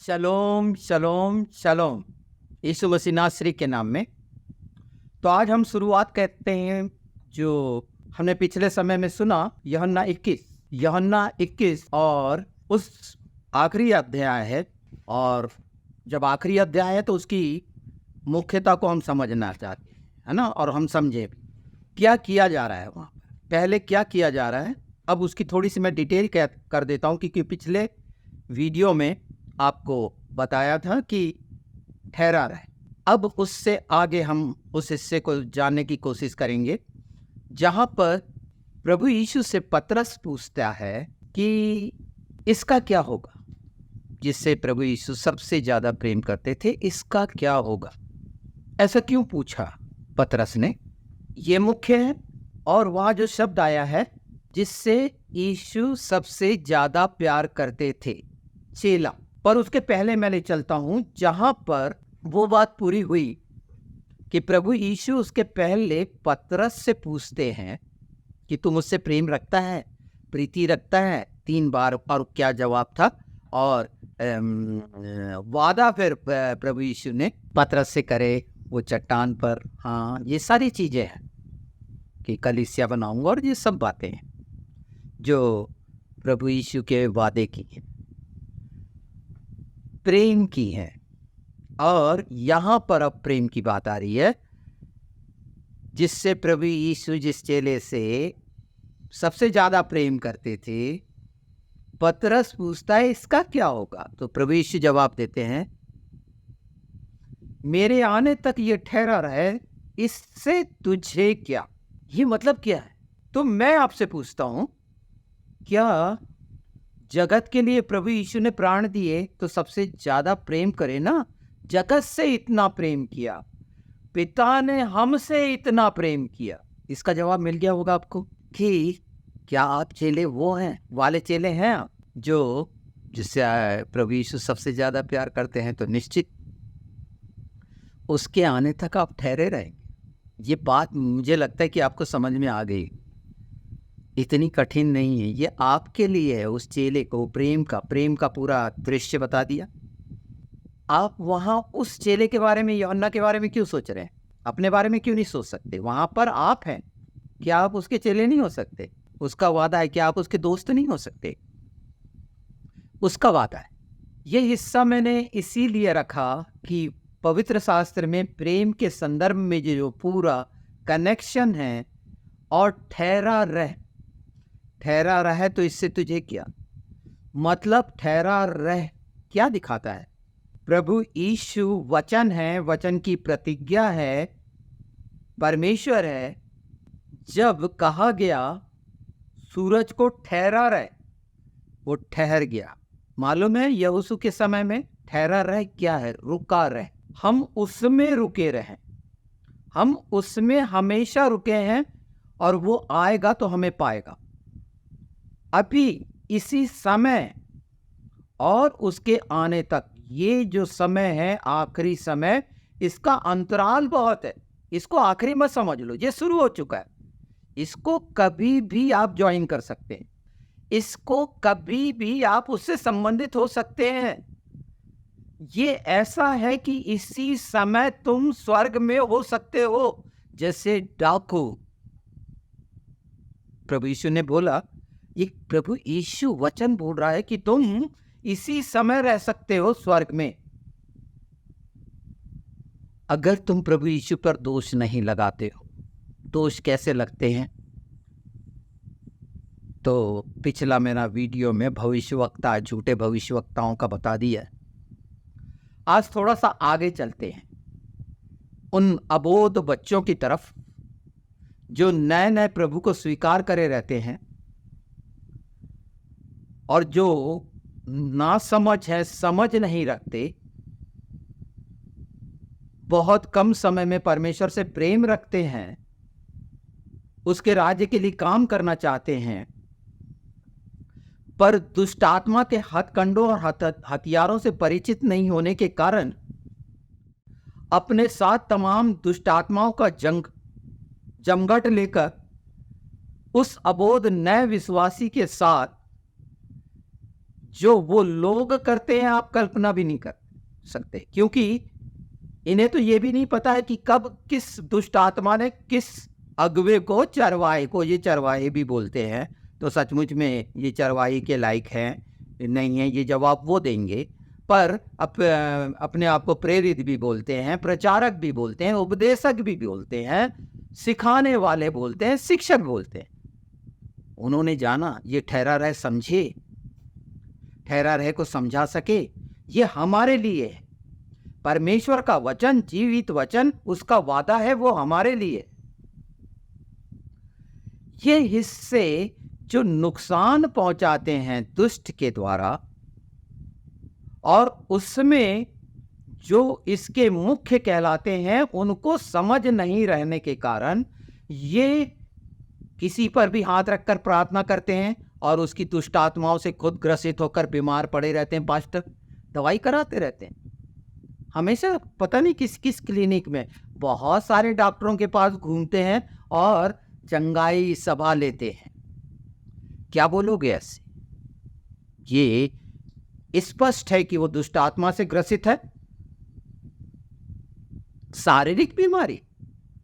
शलोम शलोम शलोम यीशु मसीह नासरी के नाम में। तो आज हम शुरुआत करते हैं जो हमने पिछले समय में सुना, यूहन्ना 21 और उस आखिरी अध्याय है। और जब आखिरी अध्याय है तो उसकी मुख्यता को हम समझना चाहते हैं, है ना। और हम समझे क्या किया जा रहा है वहाँ पर, पहले क्या किया जा रहा है। अब उसकी थोड़ी सी मैं डिटेल कर देता हूँ, क्योंकि पिछले वीडियो में आपको बताया था कि ठहरा रहे। अब उससे आगे हम उस हिस्से को जानने की कोशिश करेंगे जहाँ पर प्रभु यीशु से पतरस पूछता है कि इसका क्या होगा, जिससे प्रभु यीशु सबसे ज़्यादा प्रेम करते थे, इसका क्या होगा। ऐसा क्यों पूछा पतरस ने, ये मुख्य है। और वहाँ जो शब्द आया है जिससे यीशु सबसे ज़्यादा प्यार करते थे, चेला। पर उसके पहले मैं ले चलता हूं जहां पर वो बात पूरी हुई कि प्रभु यीशु उसके पहले पतरस से पूछते हैं कि तू मुझसे प्रेम रखता है, प्रीति रखता है, 3 बार। और क्या जवाब था, और वादा फिर प्रभु यीशु ने पतरस से करे वो चट्टान पर। हाँ, ये सारी चीजें हैं कि कलीसिया बनाऊंगा, और ये सब बातें हैं जो प्रभु यीशु के वादे की है, प्रेम की है। और यहां पर अब प्रेम की बात आ रही है, जिससे प्रभु यीशु जिस चेले से सबसे ज्यादा प्रेम करते थे, पतरस पूछता है इसका क्या होगा। तो प्रभु यीशु जवाब देते हैं, मेरे आने तक ये ठहरा रहे, इससे तुझे क्या। ये मतलब क्या है। तो मैं आपसे पूछता हूं, क्या जगत के लिए प्रभु यीशु ने प्राण दिए तो सबसे ज्यादा प्रेम करे ना। जगत से इतना प्रेम किया, पिता ने हमसे इतना प्रेम किया। इसका जवाब मिल गया होगा आपको कि क्या आप चेले वो हैं, वाले चेले हैं आप जो जिससे प्रभु यीशु सबसे ज्यादा प्यार करते हैं। तो निश्चित उसके आने तक आप ठहरे रहेंगे। ये बात मुझे लगता है कि आपको समझ में आ गई, इतनी कठिन नहीं है। ये आपके लिए है, उस चेले को प्रेम का पूरा दृश्य बता दिया। आप वहां उस चेले के बारे में, यूहन्ना के बारे में क्यों सोच रहे हैं, अपने बारे में क्यों नहीं सोच सकते। वहां पर आप हैं, क्या आप उसके चेले नहीं हो सकते। उसका वादा है, क्या आप उसके दोस्त नहीं हो सकते। उसका वादा है। ये हिस्सा मैंने इसीलिए रखा कि पवित्र शास्त्र में प्रेम के संदर्भ में जो पूरा कनेक्शन है, और ठहरा रहे तो इससे तुझे क्या मतलब। ठहरा रह क्या दिखाता है। प्रभु यीशु वचन है, वचन की प्रतिज्ञा है, परमेश्वर है। जब कहा गया सूरज को ठहरा रहे, वो ठहर गया। मालूम है यहोशू के समय में ठहरा रहे क्या है, रुका रहे। हम उसमें रुके रहे, हम उसमें हमेशा रुके हैं, और वो आएगा तो हमें पाएगा। अभी इसी समय और उसके आने तक, ये जो समय है आखिरी समय, इसका अंतराल बहुत है। इसको आखिरी मत समझ लो, ये शुरू हो चुका है। इसको कभी भी आप ज्वाइन कर सकते हैं, इसको कभी भी आप उससे संबंधित हो सकते हैं। ये ऐसा है कि इसी समय तुम स्वर्ग में हो सकते हो, जैसे डाकू। प्रभु यीशु ने बोला, ये प्रभु यीशु वचन बोल रहा है कि तुम इसी समय रह सकते हो स्वर्ग में, अगर तुम प्रभु यीशु पर दोष नहीं लगाते हो। दोष कैसे लगते हैं, तो पिछला मेरा वीडियो में भविष्यवक्ता, झूठे भविष्यवक्ताओं का बता दिया। आज थोड़ा सा आगे चलते हैं उन अबोध बच्चों की तरफ जो नए नए प्रभु को स्वीकार करे रहते हैं, और जो ना समझ है, समझ नहीं रखते, बहुत कम समय में परमेश्वर से प्रेम रखते हैं, उसके राज्य के लिए काम करना चाहते हैं, पर दुष्ट आत्मा के हथकंडों और हथियारों से परिचित नहीं होने के कारण अपने साथ तमाम दुष्ट आत्माओं का जमघट लेकर उस अबोध नए विश्वासी के साथ जो वो लोग करते हैं आप कल्पना भी नहीं कर सकते, क्योंकि इन्हें तो ये भी नहीं पता है कि कब किस दुष्ट आत्मा ने किस अगवे को, चरवाहे को, ये चरवाहे भी बोलते हैं तो सचमुच में ये चरवाहे के लायक हैं नहीं है, ये जवाब वो देंगे। पर अपने आप को प्रेरित भी बोलते हैं, प्रचारक भी बोलते हैं, उपदेशक भी बोलते हैं, सिखाने वाले बोलते हैं, शिक्षक बोलते हैं। उन्होंने जाना ये ठहरा रहे समझे, ठहरा रहे को समझा सके, ये हमारे लिए है। परमेश्वर का वचन, जीवित वचन, उसका वादा है, वो हमारे लिए। ये हिस्से जो नुकसान पहुंचाते हैं दुष्ट के द्वारा, और उसमें जो इसके मुख्य कहलाते हैं, उनको समझ नहीं रहने के कारण ये किसी पर भी हाथ रखकर प्रार्थना करते हैं और उसकी दुष्ट आत्माओं से खुद ग्रसित होकर बीमार पड़े रहते हैं। पास्टर दवाई कराते रहते हैं हमेशा, पता नहीं किस किस क्लिनिक में, बहुत सारे डॉक्टरों के पास घूमते हैं और चंगाई सभा लेते हैं। क्या बोलोगे ऐसे? ये स्पष्ट है कि वो दुष्ट आत्मा से ग्रसित है। शारीरिक बीमारी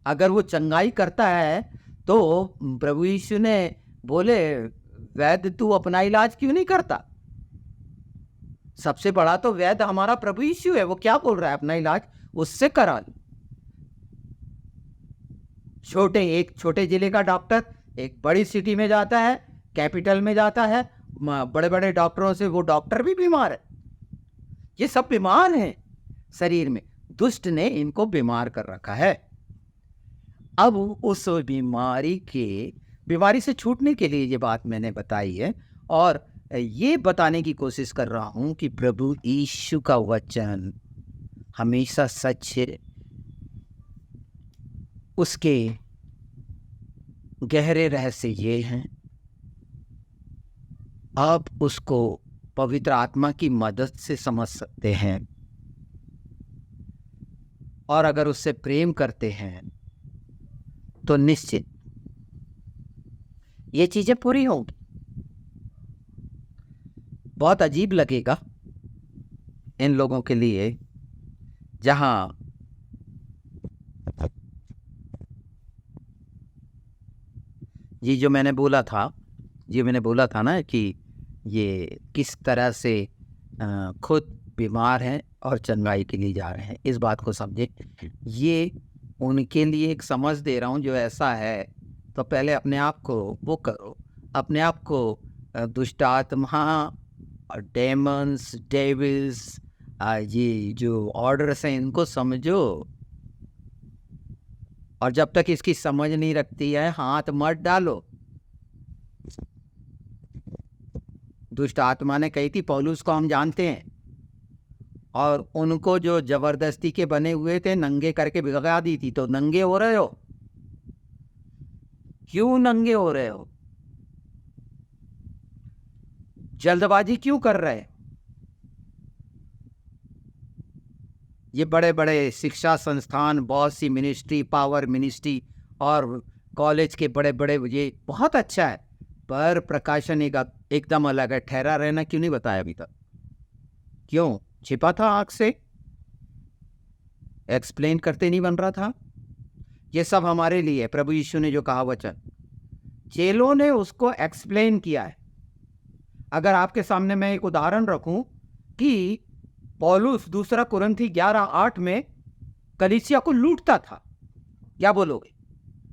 अगर वो चंगाई करता है तो प्रभु यीशु ने बोले, वैद्य तू अपना इलाज क्यों नहीं करता? सबसे बड़ा तो वैद्य हमारा प्रभु यीशु है। वो क्या बोल रहा है? अपना इलाज उससे करा लो। एक छोटे जिले का डॉक्टर एक बड़ी सिटी में जाता है, कैपिटल में जाता है, बड़े बड़े डॉक्टरों से, वो डॉक्टर भी बीमार है। ये सब बीमार हैं शरीर में, दुष्ट ने इनको बीमार कर रखा है। अब उस बीमारी से छूटने के लिए ये बात मैंने बताई है, और ये बताने की कोशिश कर रहा हूं कि प्रभु यीशु का वचन हमेशा सच है। उसके गहरे रहस्य ये हैं, आप उसको पवित्र आत्मा की मदद से समझ सकते हैं, और अगर उससे प्रेम करते हैं तो निश्चित ये चीजें पूरी होंगी। बहुत अजीब लगेगा इन लोगों के लिए जहां ये जो मैंने बोला था ना कि ये किस तरह से खुद बीमार हैं और चंगाई के लिए जा रहे हैं, इस बात को समझे। ये उनके लिए एक समझ दे रहा हूँ, जो ऐसा है तो पहले अपने आप को वो करो, अपने आप को दुष्ट आत्मा और डेमन्स, डेविल्स, ये जो ऑर्डर्स हैं इनको समझो, और जब तक इसकी समझ नहीं रखती है हाथ मत डालो। दुष्ट आत्मा ने कही थी, पौलुस को हम जानते हैं, और उनको जो जबरदस्ती के बने हुए थे नंगे करके भगा दी थी। तो नंगे हो रहे हो, क्यों नंगे हो रहे हो? जल्दबाजी क्यों कर रहे हो? ये बड़े बड़े शिक्षा संस्थान, बहुत सी मिनिस्ट्री, पावर मिनिस्ट्री और कॉलेज के बड़े बड़े, ये बहुत अच्छा है, पर प्रकाशन एकदम अलग है। ठहरा रहना क्यों नहीं बताया अभी तक? क्यों छिपा था आंख से? एक्सप्लेन करते नहीं बन रहा था? ये सब हमारे लिए प्रभु यीशु ने जो कहा वचन, चेलों ने उसको एक्सप्लेन किया है। अगर आपके सामने मैं एक उदाहरण रखूं कि पौलुस 2 कुरिन्थी 11:8 में कलीसिया को लूटता था, क्या बोलोगे?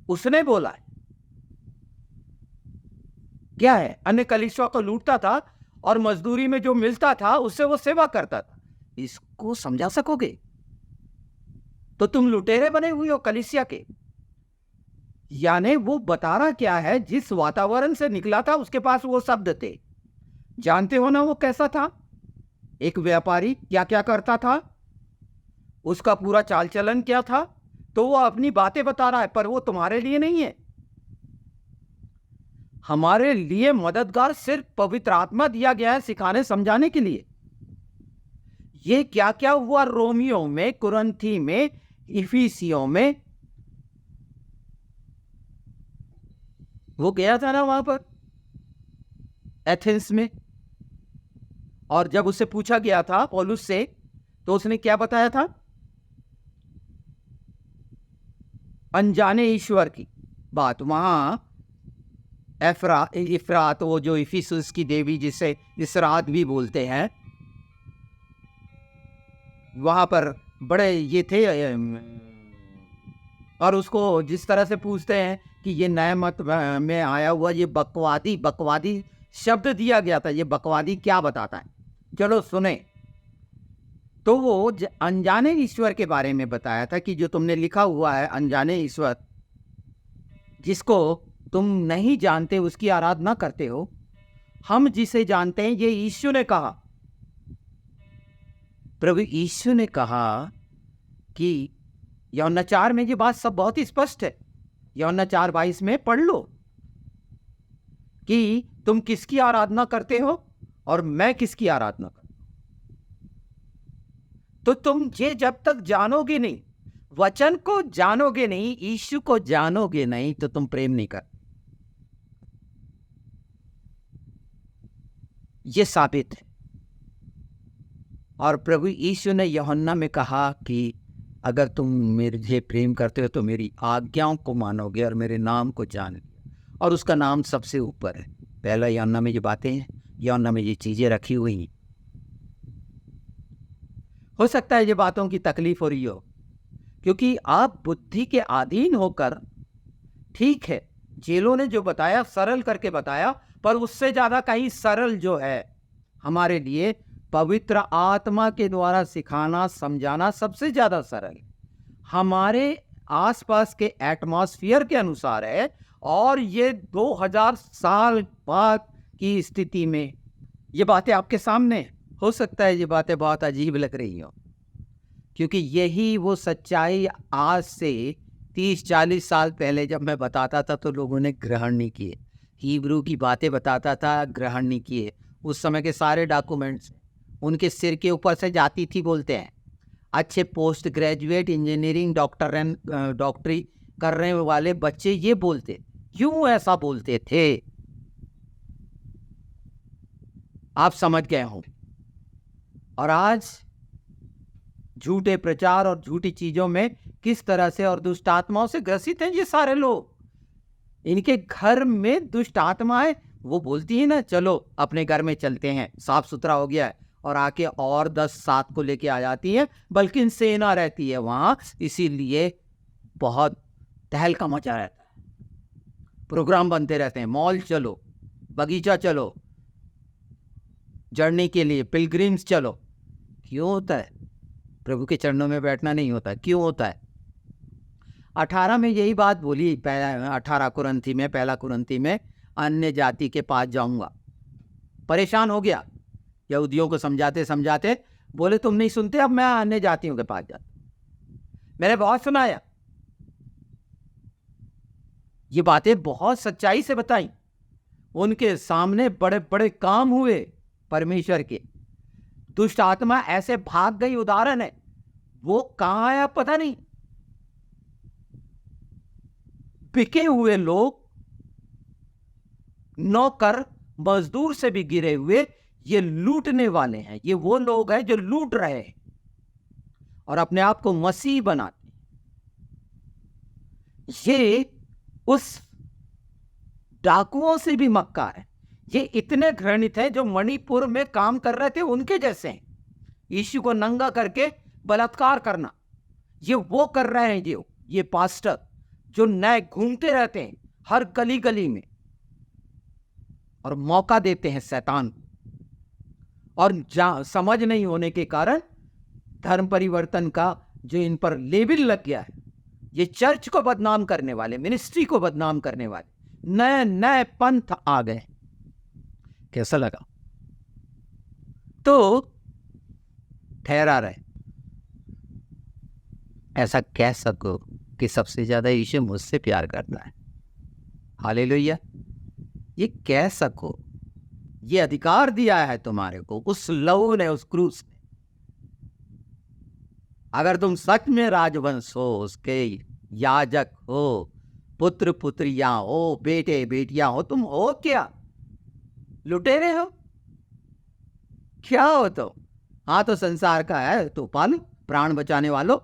उसने बोला है क्या है? अन्य कलीसिया को लूटता था और मजदूरी में जो मिलता था उससे वो सेवा करता था। इसको समझा सकोगे? तो तुम लुटेरे बने हुए हो कलीसिया के। यानी वो बता रहा क्या है, जिस वातावरण से निकला था उसके पास वो शब्द थे। जानते हो ना वो कैसा था? एक व्यापारी क्या क्या करता था, उसका पूरा चाल चलन क्या था। तो वो अपनी बातें बता रहा है, पर वो तुम्हारे लिए नहीं है। हमारे लिए मददगार सिर्फ पवित्र आत्मा दिया गया है, सिखाने समझाने के लिए। ये क्या क्या हुआ रोमियो में, कुरिन्थी में, इफिसियों में। वो गया था ना वहां पर एथेंस में, और जब उससे पूछा गया था पौलुस से, तो उसने क्या बताया था? अनजाने ईश्वर की बात। वहां इफ्रात, वो जो इफिसुस की देवी जिसे इसरात भी बोलते हैं, वहां पर बड़े ये थे। और उसको जिस तरह से पूछते हैं कि ये नए मत में आया हुआ ये बकवादी शब्द दिया गया था, ये बकवादी क्या बताता है? चलो सुने। तो वो अनजाने ईश्वर के बारे में बताया था कि जो तुमने लिखा हुआ है, अनजाने ईश्वर जिसको तुम नहीं जानते उसकी आराधना करते हो, हम जिसे जानते हैं ये यीशु ने कहा। प्रभु यीशु ने कहा कि यूहन्ना 4 में ये बात सब बहुत ही स्पष्ट है। यूहन्ना 4:22 में पढ़ लो कि तुम किसकी आराधना करते हो और मैं किसकी आराधना करता हूं। तो तुम ये जब तक जानोगे नहीं, वचन को जानोगे नहीं, यीशु को जानोगे नहीं, तो तुम प्रेम नहीं कर। ये साबित है। और प्रभु यीशु ने यूहन्ना में कहा कि अगर तुम मुझे प्रेम करते हो तो मेरी आज्ञाओं को मानोगे और मेरे नाम को जान लिया। और उसका नाम सबसे ऊपर है। पहला यूहन्ना में ये बातें हैं, यूहन्ना में ये चीजें रखी हुई हैं। हो सकता है ये बातों की तकलीफ हो रही हो, क्योंकि आप बुद्धि के अधीन होकर, ठीक है जेलों ने जो बताया सरल करके बताया, पर उससे ज्यादा कहीं सरल जो है हमारे लिए पवित्र आत्मा के द्वारा सिखाना समझाना सबसे ज्यादा सरल है। हमारे आसपास के एटमॉस्फेयर के अनुसार है, और ये 2000 साल बाद की स्थिति में ये बातें आपके सामने। हो सकता है ये बातें बहुत अजीब लग रही हो, क्योंकि यही वो सच्चाई आज से 30-40 साल पहले जब मैं बताता था तो लोगों ने ग्रहण नहीं किए। हिब्रू की बातें बताता था, ग्रहण नहीं किए। उस समय के सारे डॉक्यूमेंट्स उनके सिर के ऊपर से जाती थी। बोलते हैं अच्छे पोस्ट ग्रेजुएट इंजीनियरिंग डॉक्टरी करने वाले बच्चे ये बोलते, क्यों ऐसा बोलते थे आप समझ गए होंगे। और आज झूठे प्रचार और झूठी चीजों में किस तरह से और दुष्ट आत्माओं से ग्रसित हैं ये सारे लोग। इनके घर में दुष्ट आत्मा है, वो बोलती है ना चलो अपने घर में चलते हैं, साफ सुथरा हो गया है, और आके और 10-7 को लेके आ जाती है, बल्कि सेना रहती है वहां। इसीलिए बहुत तहलका मचा रहता है, प्रोग्राम बनते रहते हैं, मॉल चलो, बगीचा चलो, जर्नी के लिए पिलग्रिम्स चलो। क्यों होता है? प्रभु के चरणों में बैठना नहीं होता। क्यों होता है? 18 में यही बात बोली, 18 कुरंथी में, पहला कुरंथी में, अन्य जाति के पास जाऊंगा। परेशान हो गया, यहूदियों को समझाते समझाते बोले तुम नहीं सुनते, अब मैं अन्य जातियों के पास जाता। मैंने बहुत सुनाया, ये बातें बहुत सच्चाई से बताई, उनके सामने बड़े बड़े काम हुए परमेश्वर के। दुष्ट आत्मा ऐसे भाग गई, उदाहरण है, वो कहां आया पता नहीं। बिके हुए लोग, नौकर मजदूर से भी गिरे हुए, ये लूटने वाले हैं। ये वो लोग हैं जो लूट रहे हैं और अपने आप को मसीह बनाते हैं। ये उस डाकुओं से भी मक्का है। ये इतने घृणित हैं जो मणिपुर में काम कर रहे थे, उनके जैसे हैं। यीशु को नंगा करके बलात्कार करना, ये वो कर रहे हैं। ये पास्टर जो नए घूमते रहते हैं हर गली गली में और मौका देते हैं शैतान को, और समझ नहीं होने के कारण धर्म परिवर्तन का जो इन पर लेबल लग गया है, ये चर्च को बदनाम करने वाले, मिनिस्ट्री को बदनाम करने वाले नए नए पंथ आ गए। कैसा लगा? तो ठहरा रहे, ऐसा कह सको कि सबसे ज्यादा यीशु मुझसे प्यार करता है। हालेलुया। ये कह सको, ये अधिकार दिया है तुम्हारे को उस लहू ने, उस क्रूस ने। अगर तुम सच में राजवंश हो, उसके याजक हो, पुत्र पुत्रियां हो, बेटे बेटियां हो, तुम हो क्या? लुटेरे हो? क्या हो तो? हाँ तो संसार का है तो पालो, प्राण बचाने वालों।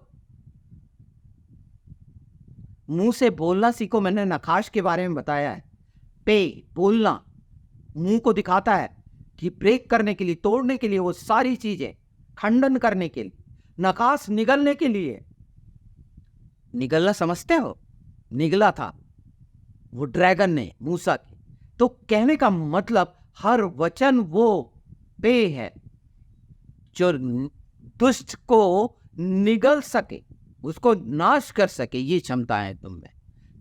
मुंह से बोलना सीखो, मैंने नखाश के बारे में बताया है। पे बोलना मुंह को दिखाता है कि ब्रेक करने के लिए, तोड़ने के लिए, वो सारी चीजें खंडन करने के लिए, नकाश निगलने के लिए। निगलना समझते हो? निगला था वो ड्रैगन ने मूसा की। तो कहने का मतलब हर वचन वो पे है जो दुष्ट को निगल सके, उसको नाश कर सके। ये क्षमता है तुम में।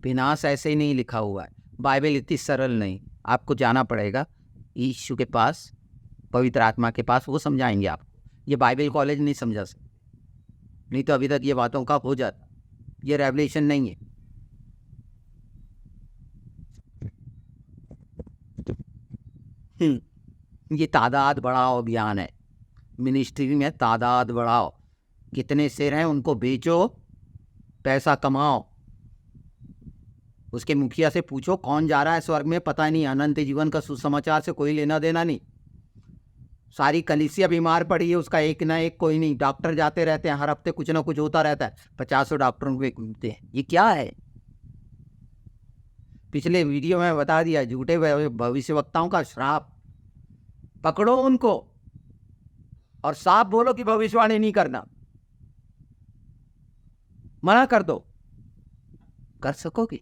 विनाश ऐसे ही नहीं लिखा हुआ है। बाइबल इतनी सरल नहीं, आपको जाना पड़ेगा यीशु के पास, पवित्र आत्मा के पास, वो समझाएंगे आपको। ये बाइबल कॉलेज नहीं समझा सकते, नहीं तो अभी तक ये बातों का हो जाता। ये रेवलेशन नहीं है। ये तादाद बढ़ाओ अभियान है। मिनिस्ट्री में तादाद बढ़ाओ, कितने सिर हैं उनको बेचो, पैसा कमाओ। उसके मुखिया से पूछो कौन जा रहा है स्वर्ग में, पता नहीं। अनंत जीवन का सुसमाचार से कोई लेना देना नहीं। सारी कलीसिया बीमार पड़ी है, उसका एक ना एक कोई नहीं। डॉक्टर जाते रहते हैं, हर हफ्ते कुछ ना कुछ होता रहता है, 50 डॉक्टरों को घूमते हैं। ये क्या है? पिछले वीडियो में बता दिया, झूठे भविष्यवक्ताओं का श्राप। पकड़ो उनको और साफ बोलो कि भविष्यवाणी नहीं करना, मना कर दो। कर सकोगे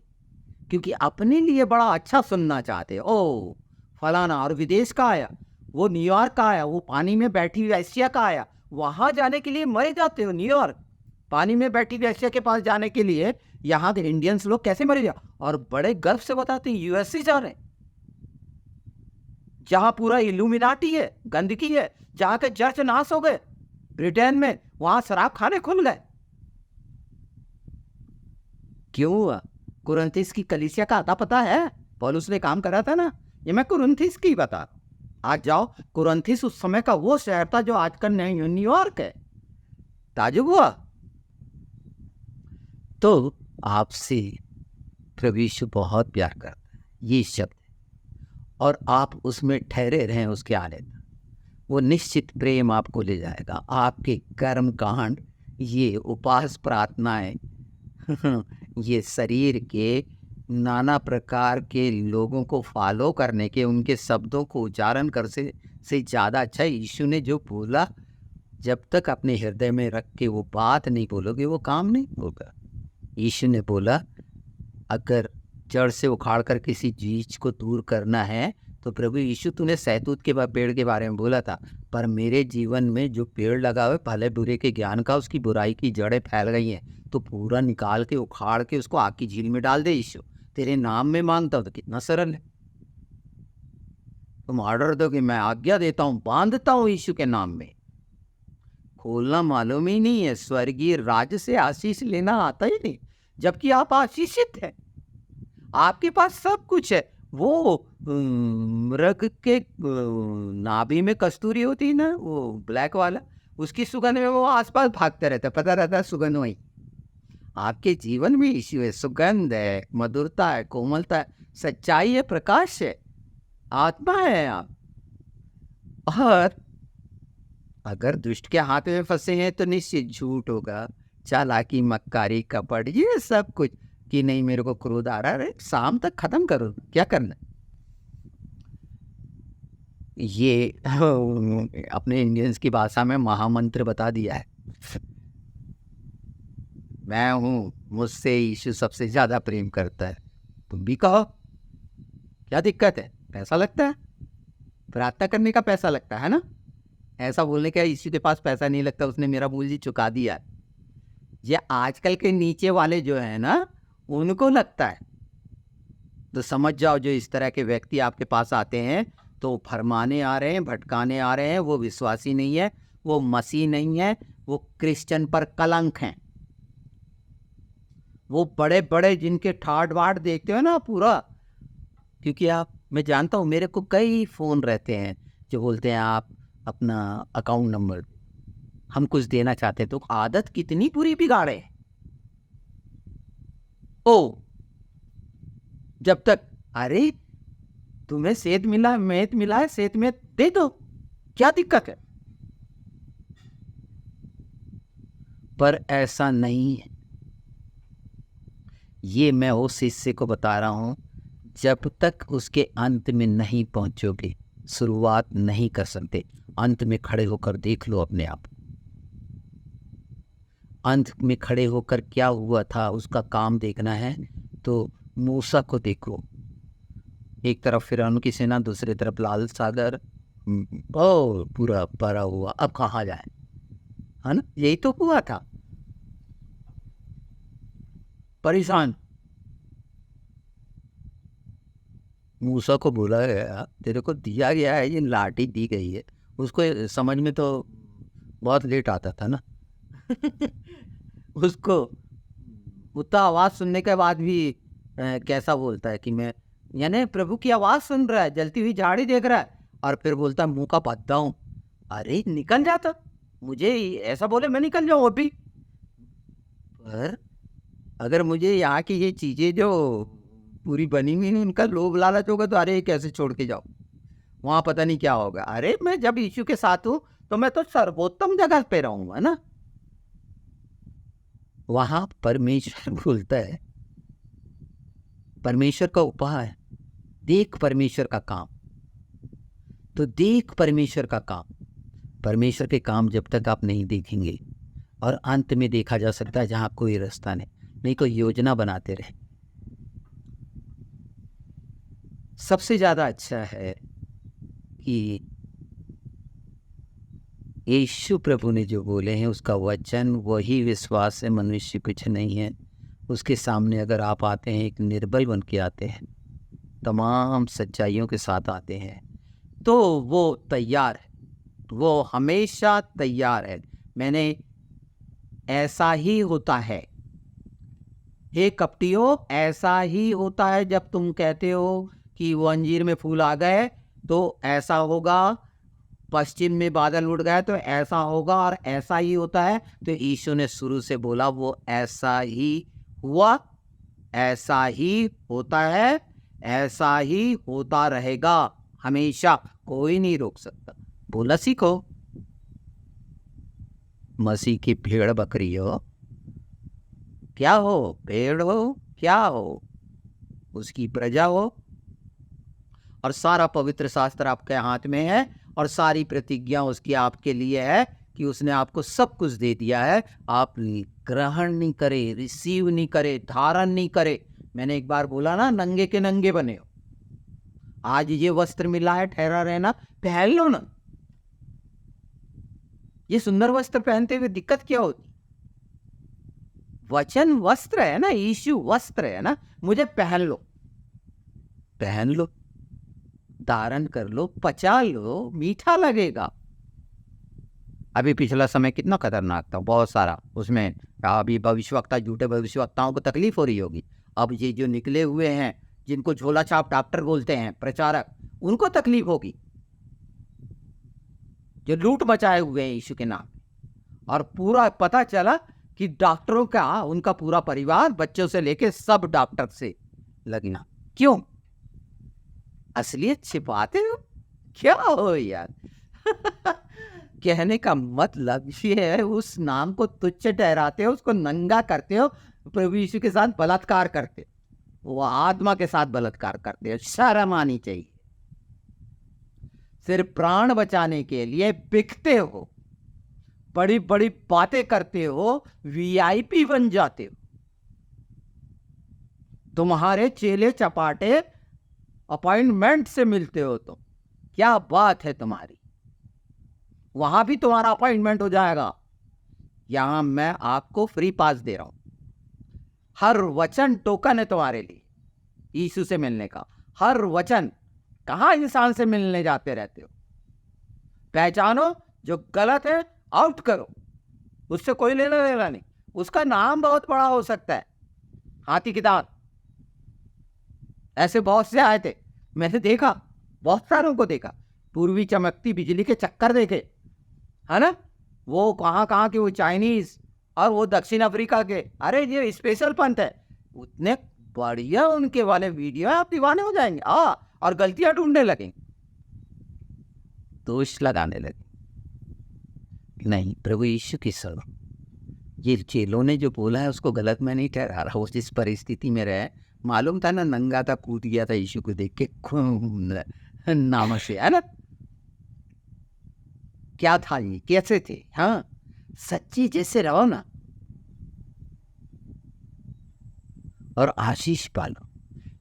क्योंकि अपने लिए बड़ा अच्छा सुनना चाहते हो। ओ फलाना और विदेश का आया, वो न्यूयॉर्क का आया, वो पानी में बैठी वेश्या का आया, वहां जाने के लिए मरे जाते हो। न्यूयॉर्क पानी में बैठी वेश्या के पास जाने के लिए यहाँ के इंडियंस लोग कैसे मरे जा, और बड़े गर्व से बताते हैं यूएसए जा रहे हैं, जहां पूरा इल्यूमिनाटी है, गंदगी है, जहां के चर्च नाश हो गए। ब्रिटेन में वहां शराब खाने खुल गए। क्यों हुआ? कुरिन्थिस की कलीसिया का आता पता है? पौलुस ने काम करा था ना। ये मैं कुरिन्थिस की बता रहा हूं। आज जाओ, कुरिन्थिस उस समय का वो शहर था जो आजकल न्यूयॉर्क है। ताजुब हुआ? तो आपसे प्रभु यीशु बहुत प्यार करता है, ये शब्द, और आप उसमें ठहरे रहें उसके आने तक। वो निश्चित प्रेम आपको ले जाएगा। आपके कर्म कांड, ये उपास प्रार्थनाएं, ये शरीर के नाना प्रकार के लोगों को फॉलो करने के, उनके शब्दों को उच्चारण कर से ज़्यादा अच्छा यीशु ने जो बोला, जब तक अपने हृदय में रख के वो बात नहीं बोलोगे वो काम नहीं होगा। यीशु ने बोला अगर जड़ से उखाड़ कर किसी चीज को दूर करना है तो प्रभु यीशु तूने सहतूत के पेड़ के बारे में बोला था, पर मेरे जीवन में जो पेड़ लगा हुआ है भले बुरे के ज्ञान का, उसकी बुराई की जड़ें फैल गई हैं, तो पूरा निकाल के उखाड़ के उसको आग की झील में डाल दे। यीशु तेरे नाम में मांगता हूं। तो कितना सरल है। तुम ऑर्डर दो कि मैं आज्ञा देता हूं, बांधता हूं यीशु के नाम में। खोलना मालूम ही नहीं है। स्वर्गीय राज्य से आशीष लेना आता ही नहीं, जबकि आप आशीषित हैं, आपके पास सब कुछ है। वो मृग के नाभि में कस्तूरी होती है ना, वो ब्लैक वाला, उसकी सुगंध में वो आसपास भागता रहता है, पता रहता है सुगंध वही। आपके जीवन में यीशु है, सुगंध है, मधुरता है, कोमलता है, सच्चाई है, प्रकाश है, आत्मा है आप। और अगर दुष्ट के हाथ में फंसे हैं तो निश्चित झूठ होगा, चालाकी, मक्कारी, कपट, ये सब कुछ। कि नहीं मेरे को क्रोध आ रहा है, शाम तक खत्म करो, क्या करना। ये अपने इंडियंस की भाषा में महामंत्र बता दिया है। मैं हूं, मुझसे यीशु सबसे ज्यादा प्रेम करता है, तुम भी कहो। क्या दिक्कत है? पैसा लगता है, प्रार्थना करने का पैसा लगता है ना। ऐसा बोलने का यीशु के पास पैसा नहीं लगता, उसने मेरा मूल जी चुका दिया। ये आजकल के नीचे वाले जो है ना, उनको लगता है। तो समझ जाओ, जो इस तरह के व्यक्ति आपके पास आते हैं तो फरमाने आ रहे हैं, भटकाने आ रहे हैं, वो विश्वासी नहीं है, वो मसीह नहीं है, वो क्रिश्चियन पर कलंक हैं। वो बड़े बड़े जिनके ठाट बाट देखते हो ना पूरा, क्योंकि मैं जानता हूँ, मेरे को कई फ़ोन रहते हैं जो बोलते हैं आप अपना अकाउंट नंबर, हम कुछ देना चाहते हैं। तो आदत कितनी बुरी बिगाड़े। ओ जब तक, अरे तुम्हें सेहत मिला, मेहत मिला है, सेहत में दे दो, क्या दिक्कत है? पर ऐसा नहीं है। ये मैं उस हिस्से को बता रहा हूं, जब तक उसके अंत में नहीं पहुंचोगे शुरुआत नहीं कर सकते। अंत में खड़े होकर देख लो अपने आप। अंत में खड़े होकर क्या हुआ था उसका काम देखना है तो मूसा को देखो। एक तरफ फिरौन की सेना, दूसरी तरफ लाल सागर, ओ पूरा भरा हुआ। अब कहाँ जाए, है ना? यही तो हुआ था। परेशान। मूसा को बोला गया, तेरे को दिया गया है, ये लाठी दी गई है। उसको समझ में तो बहुत लेट आता था ना। उसको उतना आवाज सुनने के बाद भी कैसा बोलता है कि मैं, यानी प्रभु की आवाज सुन रहा है, जलती हुई झाड़ी देख रहा है, और फिर बोलता है मुंह का पद्दा हूं। अरे निकल जाता, मुझे ऐसा बोले मैं निकल जाऊं अभी। पर अगर मुझे यहाँ की ये चीजें जो पूरी बनी हुई उनका लोभ लालच होगा तो अरे कैसे छोड़ के जाओ, वहां पता नहीं क्या होगा। अरे मैं जब यीशु के साथ हूं तो मैं तो सर्वोत्तम जगह पे रहूंगा ना। वहां परमेश्वर बोलता है, परमेश्वर का उपाय, देख परमेश्वर का काम। तो देख परमेश्वर का काम। परमेश्वर के काम जब तक आप नहीं देखेंगे, और अंत में देखा जा सकता है जहां कोई रास्ता नहीं कोई योजना बनाते रहे। सबसे ज्यादा अच्छा है कि यीशु प्रभु ने जो बोले हैं उसका वचन वही विश्वास है, मनुष्य कुछ नहीं है। उसके सामने अगर आप आते हैं, एक निर्बल बन के आते हैं, तमाम सच्चाइयों के साथ आते हैं, तो वो तैयार है, वो हमेशा तैयार है। मैंने ऐसा ही होता है, हे कपटियों, ऐसा ही होता है। जब तुम कहते हो कि वो अंजीर में फूल आ गए तो ऐसा होगा, पश्चिम में बादल उड़ गए तो ऐसा होगा, और ऐसा ही होता है। तो यीशु ने शुरू से बोला वो ऐसा ही हुआ, ऐसा ही होता है, ऐसा ही होता रहेगा हमेशा, कोई नहीं रोक सकता। बोला सीखो। मसीह की भेड़ बकरी हो, क्या हो, भेड़ हो, क्या हो, उसकी प्रजा हो, और सारा पवित्र शास्त्र आपके हाथ में है, और सारी प्रतिज्ञा उसकी आपके लिए है कि उसने आपको सब कुछ दे दिया है। आप ग्रहण नहीं करे, रिसीव नहीं करे, धारण नहीं करे। मैंने एक बार बोला ना, नंगे के नंगे बने हो। आज ये वस्त्र मिला है, ठहरा रहना, पहन लो ना। ये सुंदर वस्त्र पहनते हुए दिक्कत क्या होती? वचन वस्त्र है ना, यीशु वस्त्र है ना, मुझे पहन लो, पहन लो, धारण कर लो, पचा लो, मीठा लगेगा। अभी पिछला समय कितना खतरनाक था, बहुत सारा उसमें अभी भविष्यवक्ता, झूठे भविष्यवक्ताओं को तकलीफ हो रही होगी। अब ये जो निकले हुए हैं, जिनको झोला छाप डॉक्टर बोलते हैं, प्रचारक, उनको तकलीफ होगी, जो लूट मचाए हुए हैं यीशु के नाम। और पूरा पता चला कि डॉक्टरों का, उनका पूरा परिवार, बच्चों से लेके सब डॉक्टर से लगना। क्यों? असलियत छिपाते हो, क्या हो यार? कहने का मतलब ये है, उस नाम को तुच्छ ठहराते हो, उसको नंगा करते हो, प्रभु यीशु के साथ बलात्कार करते हो, वो आत्मा के साथ बलात्कार करते हो। शर्म आनी चाहिए। सिर्फ प्राण बचाने के लिए बिकते हो, बड़ी बड़ी बातें करते हो, वीआईपी बन जाते हो। तुम्हारे चेले चपाटे अपॉइंटमेंट से मिलते हो तुम, क्या बात है तुम्हारी। वहां भी तुम्हारा अपॉइंटमेंट हो जाएगा, यहां मैं आपको फ्री पास दे रहा हूं। हर वचन टोकन है तुम्हारे लिए यीशु से मिलने का। हर वचन। कहां इंसान से मिलने जाते रहते हो? पहचानो जो गलत है, आउट करो, उससे कोई लेना देना नहीं। उसका नाम बहुत बड़ा हो सकता है, हाथी की दांत, ऐसे बहुत से आए थे, मैंने देखा, बहुत सारों को देखा। पूर्वी चमकती बिजली के चक्कर देखे, है ना, वो कहाँ कहाँ के, वो चाइनीज और वो दक्षिण अफ्रीका के। अरे ये स्पेशल पंथ है, उतने बढ़िया उनके वाले वीडियो है, आप दीवाने हो जाएंगे। और गलतियां ढूंढने लगेंगे, दोष लगाने लगे। नहीं, प्रभु यीशु की सुनो, ये चेलों ने जो बोला है उसको गलत मैं नहीं ठहरा रहा। वो जिस परिस्थिति में रहे, मालूम था ना, नंगा था, कूद गया था यीशु को देख के नाम से, है ना। क्या था ये, कैसे थे? हाँ, सच्ची जैसे रहो ना और आशीष पालो।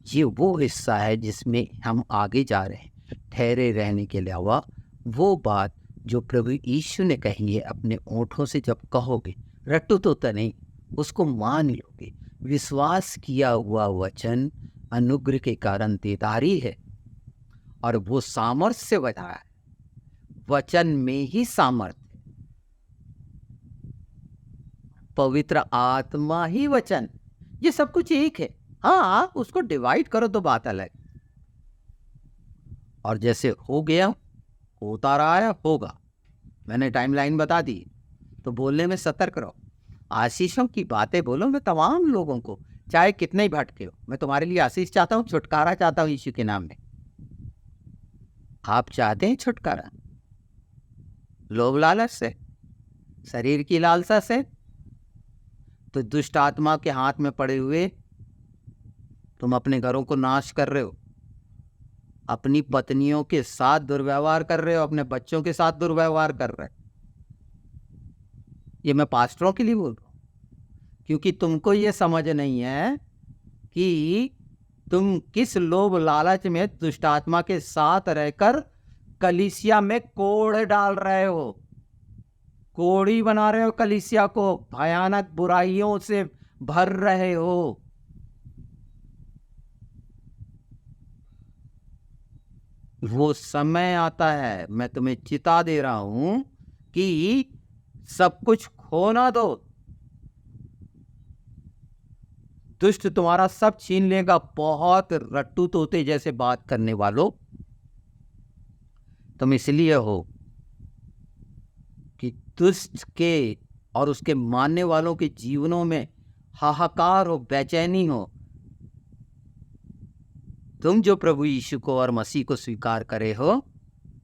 ये वो हिस्सा है जिसमें हम आगे जा रहे हैं, ठहरे रहने के अलावा। वो बात जो प्रभु यीशु ने कही है, अपने ओंठों से जब कहोगे, रट्टू तो नहीं, उसको मान लोगे। विश्वास किया हुआ वचन अनुग्रह के कारण देदारी है और वो सामर्थ्य से बना है। वचन में ही सामर्थ्य है, पवित्र आत्मा ही वचन, ये सब कुछ एक है। हाँ, उसको डिवाइड करो तो बात अलग। और जैसे हो गया, होता रहा है, होगा। मैंने टाइमलाइन बता दी, तो बोलने में सतर्क रहो। आशीषों की बातें बोलो। मैं तमाम लोगों को, चाहे कितने ही भटके हो, मैं तुम्हारे लिए आशीष चाहता हूँ, छुटकारा चाहता हूँ यीशु के नाम में। आप चाहते हैं छुटकारा लोभ लालच से, शरीर की लालसा से? तो दुष्ट आत्मा के हाथ में पड़े हुए तुम अपने घरों को नाश कर रहे हो, अपनी पत्नियों के साथ दुर्व्यवहार कर रहे हो, अपने बच्चों के साथ दुर्व्यवहार कर रहे हो। ये मैं पास्टरों के लिए बोल रहा हूँ, क्योंकि तुमको ये समझ नहीं है कि तुम किस लोभ लालच में दुष्ट आत्मा के साथ रहकर कलीसिया में कोड़ डाल रहे हो, कोड़ी बना रहे हो, कलीसिया को भयानक बुराइयों से भर रहे हो। वो समय आता है, मैं तुम्हें चिता दे रहा हूं कि सब कुछ खो ना दो। दुष्ट तुम्हारा सब छीन लेगा। बहुत रट्टू तोते जैसे बात करने वालों, तुम इसलिए हो कि दुष्ट के और उसके मानने वालों के जीवनों में हाहाकार हो, बेचैनी हो। तुम जो प्रभु यीशु को और मसीह को स्वीकार करे हो,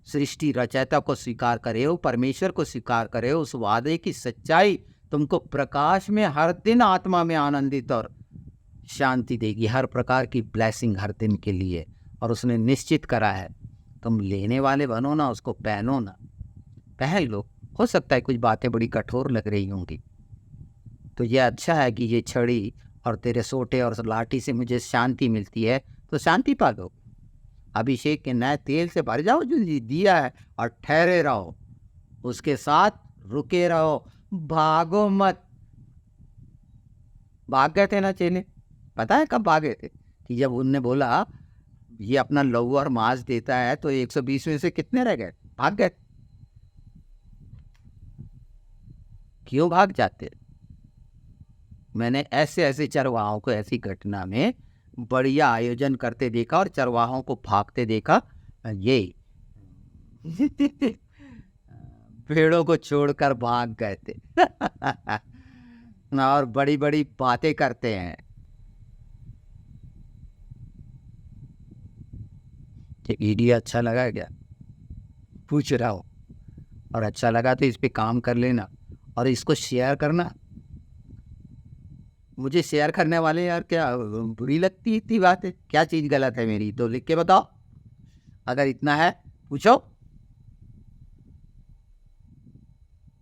सृष्टि रचयिता को स्वीकार करे हो, परमेश्वर को स्वीकार करे हो, उस वादे की सच्चाई तुमको प्रकाश में हर दिन आत्मा में आनंदित और शांति देगी, हर प्रकार की ब्लेसिंग हर दिन के लिए। और उसने निश्चित करा है, तुम लेने वाले बनो ना, उसको पहनो ना, पहन लो। हो सकता है कुछ बातें बड़ी कठोर लग रही होंगी, तो ये अच्छा है कि ये छड़ी और तेरे सोटे और लाठी से मुझे शांति मिलती है, तो शांति पा लो। अभिषेक के नए तेल से भर जाओ जो दिया है, और ठहरे रहो, उसके साथ रुके रहो, भागो मत। भाग गए थे ना चेले, पता है कब भागे थे? कि जब उनने बोला ये अपना लहू और मांस देता है, तो 120 में से कितने रह गए? भाग गए। क्यों भाग जाते? मैंने ऐसे ऐसे चरवाहों को ऐसी घटना में बढ़िया आयोजन करते देखा और चरवाहों को भागते देखा। ये भेड़ों को छोड़कर भाग गए थे और बड़ी बड़ी बातें करते हैं। वीडियो अच्छा लगा क्या? पूछ रहा हूँ। और अच्छा लगा तो इस पे काम कर लेना और इसको शेयर करना। मुझे शेयर करने वाले यार क्या बुरी लगती इतनी बात है? क्या चीज़ गलत है मेरी? तो लिख के बताओ, अगर इतना है पूछो।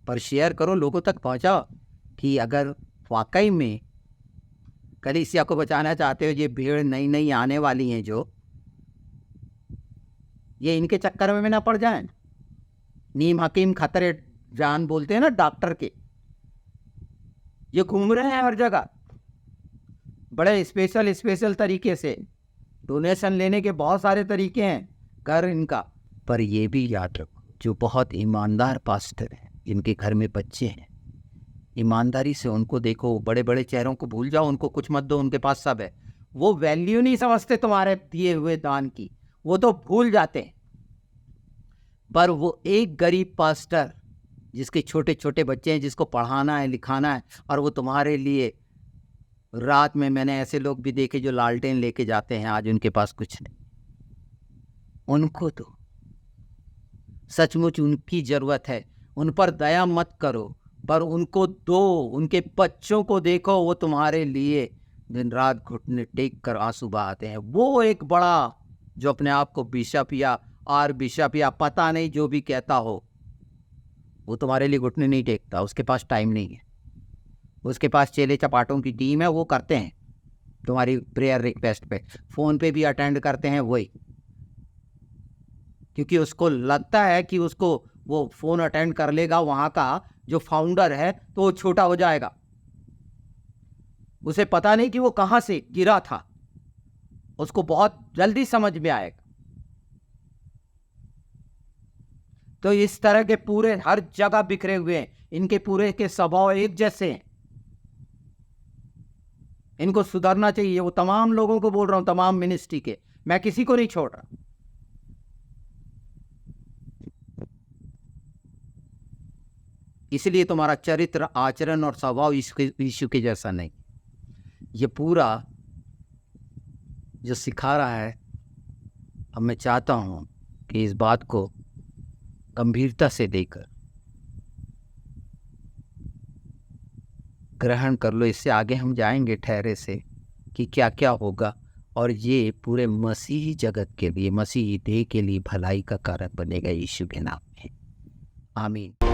पर शेयर करो, लोगों तक पहुंचाओ कि अगर वाकई में कलीसिया को बचाना चाहते हो, ये भीड़ नई नई आने वाली हैं जो, ये इनके चक्कर में ना पड़ जाए। नीम हकीम खतरे जान बोलते हैं ना डॉक्टर के, ये घूम रहे हैं हर जगह बड़े स्पेशल तरीके से। डोनेशन लेने के बहुत सारे तरीके हैं कर इनका। पर ये भी याद रखो, जो बहुत ईमानदार पास्टर हैं, जिनके घर में बच्चे हैं, ईमानदारी से उनको देखो। बड़े बड़े चेहरों को भूल जाओ, उनको कुछ मत दो, उनके पास सब है। वो वैल्यू नहीं समझते तुम्हारे दिए हुए दान की, वो तो भूल जाते हैं। पर वो एक गरीब पास्टर जिसके छोटे छोटे बच्चे हैं, जिसको पढ़ाना है लिखाना है, और वो तुम्हारे लिए रात में, मैंने ऐसे लोग भी देखे जो लालटेन लेके जाते हैं, आज उनके पास कुछ नहीं। उनको तो सचमुच उनकी जरूरत है, उन पर दया मत करो, पर उनको दो, उनके बच्चों को देखो, वो तुम्हारे लिए दिन रात घुटने टेक कर आंसू बहाते हैं। वो एक बड़ा जो अपने आप को बिशप या आर बिशप या पता नहीं जो भी कहता हो, वो तुम्हारे लिए घुटने नहीं टेकता, उसके पास टाइम नहीं है। उसके पास चेले चपाटों की टीम है, वो करते हैं तुम्हारी प्रेयर रिक्वेस्ट पे, फोन पे भी अटेंड करते हैं वही, क्योंकि उसको लगता है कि उसको वो फोन अटेंड कर लेगा वहां का जो फाउंडर है तो वो छोटा हो जाएगा। उसे पता नहीं कि वो कहां से गिरा था, उसको बहुत जल्दी समझ में आएगा। तो इस तरह के पूरे हर जगह बिखरे हुए हैं, इनके पूरे के स्वभाव एक जैसे हैं, इनको सुधरना चाहिए। वो तमाम लोगों को बोल रहा हूं, तमाम मिनिस्ट्री के, मैं किसी को नहीं छोड़ रहा। इसलिए तुम्हारा चरित्र, आचरण और स्वभाव यीशु के जैसा नहीं। ये पूरा जो सिखा रहा है, अब मैं चाहता हूं कि इस बात को गंभीरता से लेकर ग्रहण कर लो। इससे आगे हम जाएंगे ठहरे से कि क्या क्या होगा, और ये पूरे मसीही जगत के लिए, मसीही देह के लिए भलाई का कारण बनेगा यीशु के नाम में। आमीन।